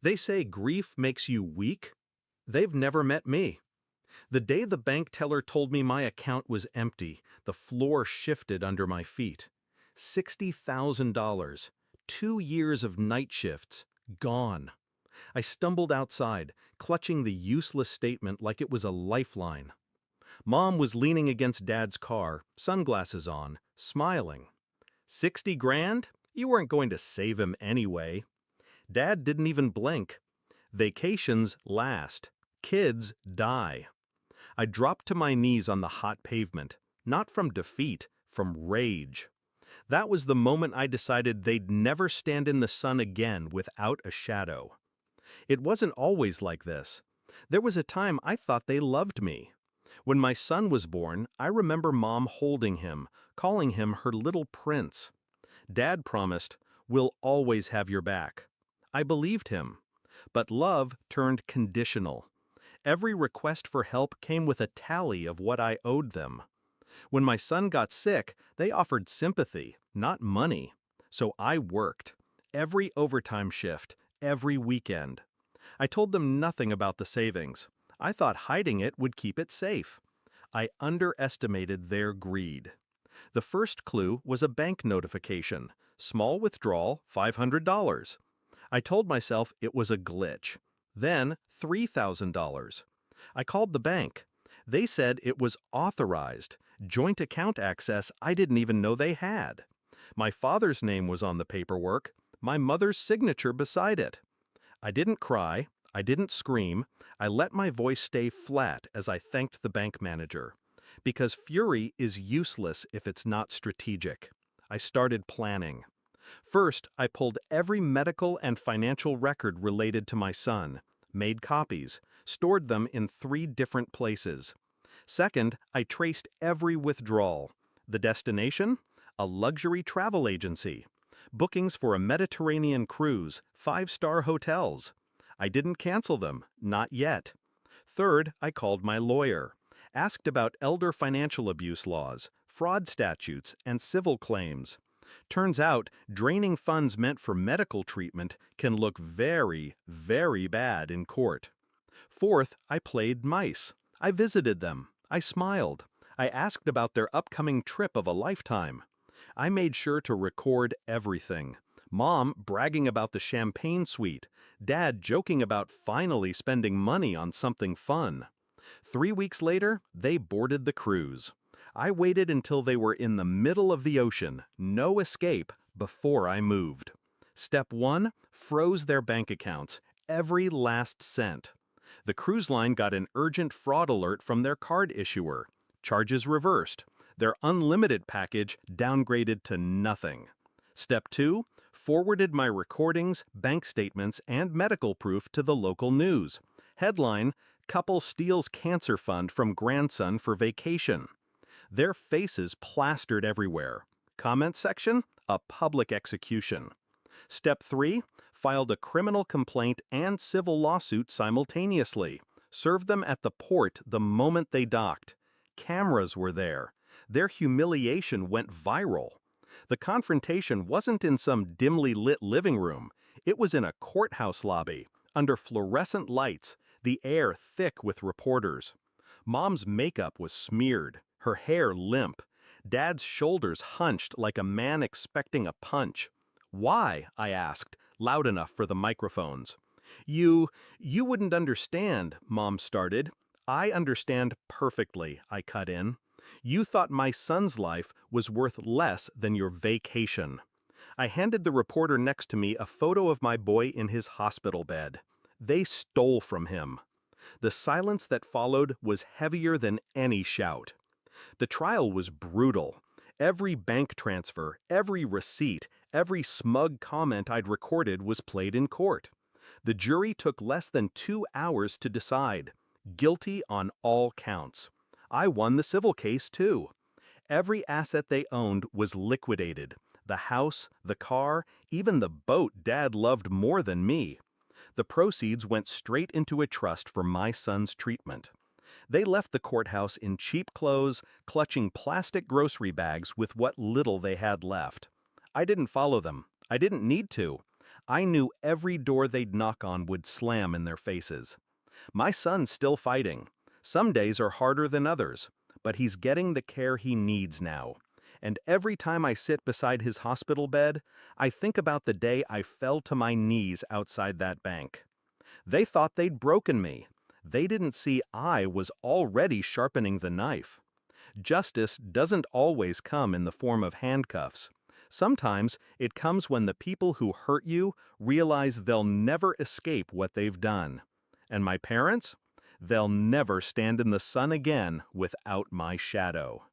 They say grief makes you weak. They've never met me. The day the bank teller told me my account was empty, the floor shifted under my feet. $60,000, 2 years of night shifts, gone. I stumbled outside, clutching the useless statement like it was a lifeline. Mom was leaning against Dad's car, sunglasses on, smiling. 60 grand? You weren't going to save him anyway. Dad didn't even blink. Vacations last. Kids die. I dropped to my knees on the hot pavement, not from defeat, from rage. That was the moment I decided they'd never stand in the sun again without a shadow. It wasn't always like this. There was a time I thought they loved me. When my son was born, I remember Mom holding him, calling him her little prince. Dad promised, "We'll always have your back." I believed him. But love turned conditional. Every request for help came with a tally of what I owed them. When my son got sick, they offered sympathy, not money. So I worked. Every overtime shift, every weekend. I told them nothing about the savings. I thought hiding it would keep it safe. I underestimated their greed. The first clue was a bank notification. Small withdrawal, $500. I told myself it was a glitch. Then $3,000. I called the bank. They said it was authorized, joint account access I didn't even know they had. My father's name was on the paperwork, my mother's signature beside it. I didn't cry, I didn't scream, I let my voice stay flat as I thanked the bank manager. Because fury is useless if it's not strategic. I started planning. First, I pulled every medical and financial record related to my son, made copies, stored them in 3 different places. Second, I traced every withdrawal. The destination? A luxury travel agency. Bookings for a Mediterranean cruise, 5-star hotels. I didn't cancel them, not yet. Third, I called my lawyer. Asked about elder financial abuse laws, fraud statutes, and civil claims. Turns out, draining funds meant for medical treatment can look very, very bad in court. Fourth, I played nice. I visited them. I smiled. I asked about their upcoming trip of a lifetime. I made sure to record everything. Mom bragging about the champagne suite. Dad joking about finally spending money on something fun. 3 weeks later, they boarded the cruise. I waited until they were in the middle of the ocean, no escape, before I moved. Step 1, froze their bank accounts, every last cent. The cruise line got an urgent fraud alert from their card issuer. Charges reversed. Their unlimited package downgraded to nothing. Step 2, forwarded my recordings, bank statements, and medical proof to the local news. Headline, Couple Steals Cancer Fund from Grandson for Vacation. Their faces plastered everywhere. Comment section, a public execution. Step 3, filed a criminal complaint and civil lawsuit simultaneously. Served them at the port the moment they docked. Cameras were there. Their humiliation went viral. The confrontation wasn't in some dimly lit living room. It was in a courthouse lobby, under fluorescent lights, the air thick with reporters. Mom's makeup was smeared, her hair limp. Dad's shoulders hunched like a man expecting a punch. "Why?" I asked, loud enough for the microphones. You wouldn't understand," Mom started. "I understand perfectly," I cut in. "You thought my son's life was worth less than your vacation." I handed the reporter next to me a photo of my boy in his hospital bed. They stole from him. The silence that followed was heavier than any shout. The trial was brutal. Every bank transfer, every receipt, every smug comment I'd recorded was played in court. The jury took less than 2 hours to decide. Guilty on all counts. I won the civil case, too. Every asset they owned was liquidated. The house, the car, even the boat Dad loved more than me. The proceeds went straight into a trust for my son's treatment. They left the courthouse in cheap clothes, clutching plastic grocery bags with what little they had left. I didn't follow them. I didn't need to. I knew every door they'd knock on would slam in their faces. My son's still fighting. Some days are harder than others, but he's getting the care he needs now. And every time I sit beside his hospital bed, I think about the day I fell to my knees outside that bank. They thought they'd broken me. They didn't see I was already sharpening the knife. Justice doesn't always come in the form of handcuffs. Sometimes it comes when the people who hurt you realize they'll never escape what they've done. And my parents? They'll never stand in the sun again without my shadow.